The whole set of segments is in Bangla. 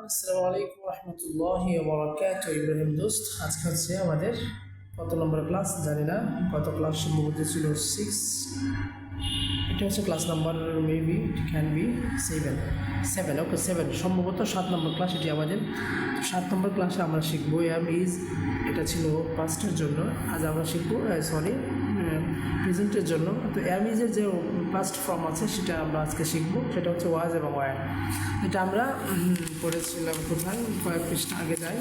আসসালামু আলাইকুম রহমতুল্লাহি ওয়া ইব্রাহিম দোস্ত, আজকে হচ্ছে আমাদের কত নম্বর ক্লাস জানি না, কত ক্লাস সম্ভবত ছিল 6। এটা হচ্ছে class number maybe can be 7। ওকে 7 সম্ভবত 7 নম্বর ক্লাস এটি আমাদের। 7 নম্বর ক্লাসে আমরা শিখবো এম ইজ, এটা ছিল পাস্টের জন্য। আজ আমরা শিখবো প্রেজেন্টের জন্য। তো এম ইজের যে পাস্ট ফর্ম আছে সেটা আমরা আজকে শিখবো, সেটা হচ্ছে ওয়াজ এবং ওয়ার। এটা আমরা পড়েছিলাম কোথায়, কয়েক পৃষ্ঠা আগে যাই,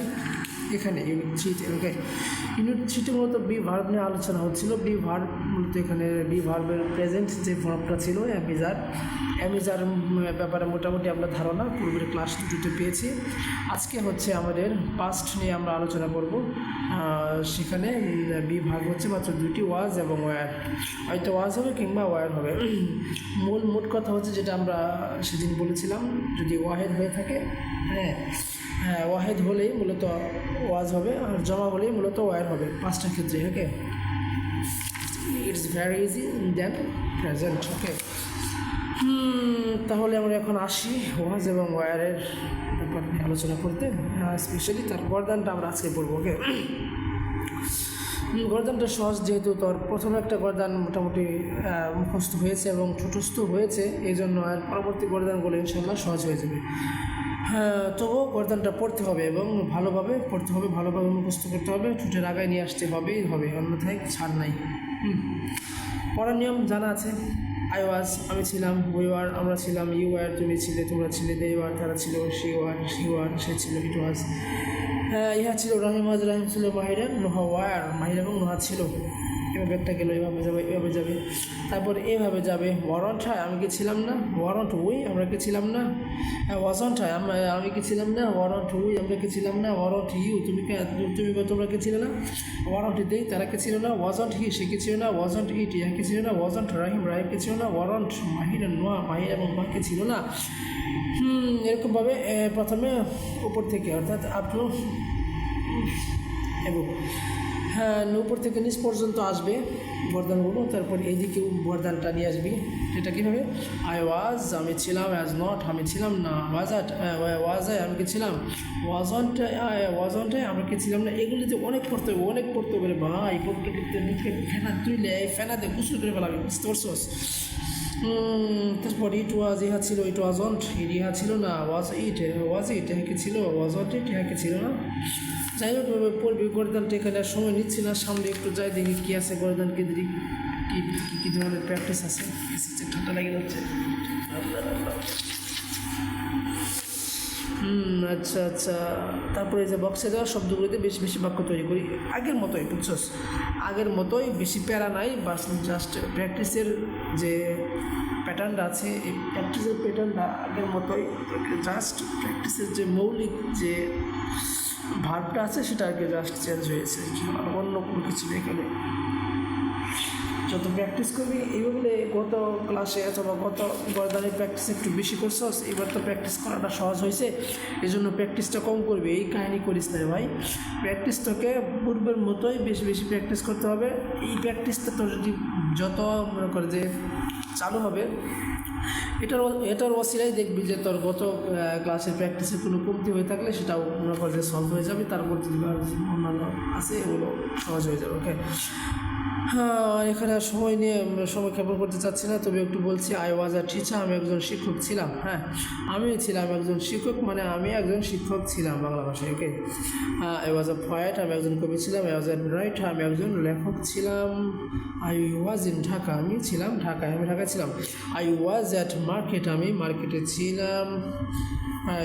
এখানে ইউনিট 3। ওকে, ইউনিট 3 মূলত বি ভার্ব নিয়ে আলোচনা হচ্ছিল। বি ভার্ব মূলত এখানে বি ভার্বের প্রেজেন্ট যে ফর্মটা ছিল অ্যামিজার ব্যাপারে মোটামুটি আমরা ধারণা পূর্বের ক্লাস দুটোতে পেয়েছি। আজকে হচ্ছে আমাদের পাস্ট নিয়ে আমরা আলোচনা করব। সেখানে বি ভার্ব হচ্ছে মাত্র দুইটি, ওয়াজ এবং ওয়ার। হয়তো ওয়াজ হবে কিংবা ওয়ার হবে। মোট কথা হচ্ছে যেটা আমরা সেদিন বলেছিলাম, যদি ওয়াহেদ হয়ে থাকে, হ্যাঁ ওয়াহেদ হলেই মূলত ওয়াজ হবে, আর জমা হলেই মূলত ওয়ার হবে পাঁচটা ক্ষেত্রে। Okay, it's very easy then present. Okay, তাহলে আমরা এখন আসি ওয়াজ এবং ওয়ারের ব্যাপার নিয়ে আলোচনা করতে। স্পেশালি তার গর্দানটা আমরা আজকে পড়বো। ওকে, গর্দানটা সহজ, যেহেতু তোর প্রথম একটা গর্দান মোটামুটি মুখস্থ হয়েছে এবং ঠোঁটস্থ হয়েছে, এই জন্য আর পরবর্তী গর্দানগুলো ইনশাল্লাহ সহজ হয়ে যাবে। হ্যাঁ, তবুও গর্দানটা পড়তে হবে এবং ভালোভাবে পড়তে হবে, ভালোভাবে মুখস্থ করতে হবে, ঠোঁটের আগায় নিয়ে আসতে হবে, অন্যথায় ছাড় নাই। পড়ার নিয়ম জানা আছে। আই ওয়াজ, আমি ছিলাম, উই ওয়ার, আমরা ছিলাম, ইউ ওয়ার, তুমি ছিলে, তোমরা ছিলে, দে ওয়ার, তারা ছিল, শি ওয়ার, সে ছিল, ইট ওয়াজ, ইহা ছিল, রাহিম ওয়াজ, রাহিম ছিল, মাহিরা, নোহা ওয়ার, মাহিরা এবং নোহা ছিল। এভাবে একটা গেলো, এভাবে যাবে, এভাবে যাবে, তারপর এভাবে যাবে। ওয়ারন্ট হয়, আমি কি ছিলাম না, ওয়ারন্ট উই, আমরা কি ছিলাম না। ওয়াজন্ট হয়, আমি কি ছিলাম না, ওয়ারন্ট উই, আমরা কি ছিলাম না। ওয়ারন্ট ইউ, তোমরা কি ছিল না। ওয়ারন্ট দে, তারা কি ছিল না। ওয়াজন্ট হি, সে কি ছিল না। ওয়াজন্ট ইট, ইহা কি ছিল না। ওয়াজন্ট রাহিম, রাহিম কি ছিল না। ওয়ারন্ট মাহিরা, নোয়া, মাহির এবং নোয়া কি ছিল না। এরকমভাবে প্রথমে উপর থেকে, অর্থাৎ আপ টু এবং হ্যাঁ উপর থেকে নিচ পর্যন্ত আসবে বরদানগুলো, তারপর এইদিকে বরদানটা নিয়ে আসবি। এটা কীভাবে, আই ওয়াজ, আমি ছিলাম, অ্যাজ নট, আমি ছিলাম না, ওয়াজ আই, আমি কি ছিলাম, ওয়াজন্ট আমি কি ছিলাম না। এগুলিতে অনেক পড়তে হবে রে ভাই, পড়তে মুখে ফেনা তুইলে ফেনাতে গুছল করে ফেলাবে, বুঝতে পারছোস। তারপর ইট ওয়াজ, ইহা ছিল, ইট ওয়াজন্ট, ইহা ছিল না, ওয়াজ ইট, ইহা কি ছিল, ওয়াজন্ট ইট, ইহা কি ছিল না। যাই হোক, পড়বি। গর্দানটা এখানে আর সময় নিচ্ছি না, সামনে একটু যাই দেখি কী আছে গর্দান কেন্দ্রিক, কী ধরনের প্র্যাকটিস আছে। ঠান্ডা লেগে যাচ্ছে। আচ্ছা, তারপরে যে বক্সে দেওয়া শব্দগুলিতে বেশি বেশি বাক্য তৈরি করি, আগের মতোই, বুঝছস, আগের মতোই, বেশি প্যারা নাই। বাস জাস্ট প্র্যাকটিসের যে প্যাটার্নটা আছে, এই প্র্যাকটিসের প্যাটার্নটা আগের মতোই। জাস্ট প্র্যাকটিসের যে মৌলিক যে ভার্বটা আছে সেটা আগে জাস্ট চেঞ্জ হয়েছে, অন্য কোনো কিছু এখানে। যত প্র্যাকটিস করবি এইভাবে, গত ক্লাসে অথবা গত গর্দানের প্র্যাকটিস একটু বেশি করছস, এবার তো প্র্যাকটিস করাটা সহজ হয়েছে, এই জন্য প্র্যাকটিসটা কম করবি। এই কাহিনি করিস না ভাই, প্র্যাকটিস তোকে পূর্বের মতোই বেশি বেশি প্র্যাকটিস করতে হবে। এই প্র্যাকটিসটা তোর যদি যত মনে করে যে চালু হবে, এটার ওসিলাই দেখবি যে তোর গত ক্লাসের প্র্যাকটিসের কোনো কমতি হয়ে থাকলে সেটাও মনে কর যে সলভ হয়ে যাবে। তারপর যদি অন্যান্য আছে এগুলো সহজ হয়ে যাবে। ওকে, হ্যাঁ, এখানে সময় ক্ষেপণ করতে চাচ্ছি না, তবে একটু বলছি। আই ওয়াজ আ টিচার, আমি একজন শিক্ষক ছিলাম। হ্যাঁ, আমি ছিলাম একজন শিক্ষক, মানে আমি একজন শিক্ষক ছিলাম বাংলা ভাষায়। ওকে, আই ওয়াজ আ পোয়েট, আমি একজন কবি ছিলাম। আই ওয়াজ আ রাইটার, আমি একজন লেখক ছিলাম। আই ওয়াজ ইন ঢাকা, আমি ছিলাম ঢাকায়, আমি ঢাকায় ছিলাম। আই ওয়াজ অ্যাট মার্কেট, আমি মার্কেটে ছিলাম।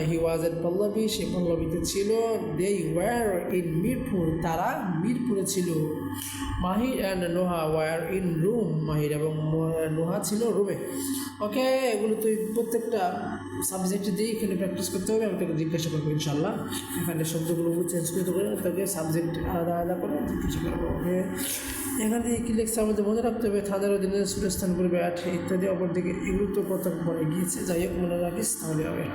হি ওয়াজ এট পল্লবী, সে পল্লবীতে ছিল। দে ওয়ার ইন মিরপুর, তারা মিরপুরে ছিল। মাহির and Noha war in room, মাহির এবং নোহা ছিল রুমে। ওকে, এগুলো তুই প্রত্যেকটা সাবজেক্টে দিয়ে এখানে প্র্যাকটিস করতে হবে। আমি তোকে জিজ্ঞাসা করবো ইনশাল্লাহ, এখানে শব্দগুলো চেঞ্জ করতে করে তোকে সাবজেক্ট আলাদা আলাদা করে জিজ্ঞাসা করবো। ওকে, এখান থেকে কী লেখছে আমাদের মনে রাখতে হবে, থানার অধীনে সুরস্থান করবে অ্যাট ইত্যাদি। অপরদিকে এগুলো তো প্রথম পরে গিয়েছে, যাই হোক মনে রাখিস তাহলে হবে।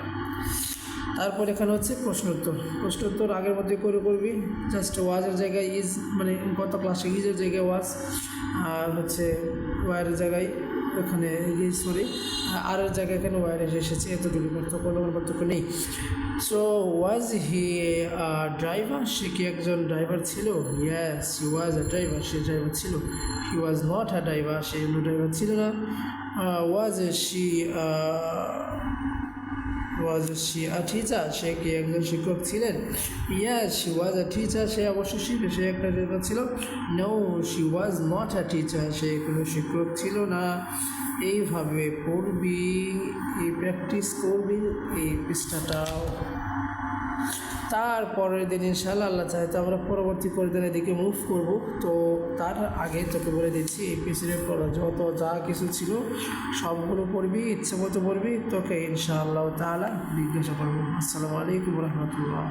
তারপর এখানে হচ্ছে প্রশ্নোত্তর আগের মধ্যে করবি। জাস্ট ওয়াজের জায়গায় ইজ, মানে গত ক্লাসে ইজের জায়গায় ওয়াজ, আর হচ্ছে ওয়ারের জায়গায় এখানে আরের জায়গায় এখানে ওয়ার এসেছে, এতটুকু পার্থক্য, কোনো পার্থক্য নেই। সো ওয়াজ হি ড্রাইভার, সে কি একজন ড্রাইভার ছিল? Yes, he was a driver, সে ড্রাইভার ছিল। He was not a driver, সে ড্রাইভার ছিল না। ওয়াজ শি আ টিচার, সে কি একজন শিক্ষক ছিলেন? Yes, she was a teacher, সে অবশ্যই সে একটা শিক্ষক ছিল। No, she was not a teacher, সে কোনো শিক্ষক ছিল না। এইভাবে পড়বি, এই প্র্যাকটিস করবি এই পৃষ্ঠাটাও। তারপরের দিন ইনশাআল্লাহ আল্লাহ চাইতে আমরা পরবর্তী পরিদিনের দিকে মুভ করব। তো তার আগে তোকে বলে দিচ্ছি এই পিছনে যত যা কিছু ছিল সবগুলো পড়বি, ইচ্ছে মতো পড়বি, তোকে ইনশাআল্লাহ তাআলা জিজ্ঞাসা করবো। আসসালামু আলাইকুম রহমতুল্লাহ।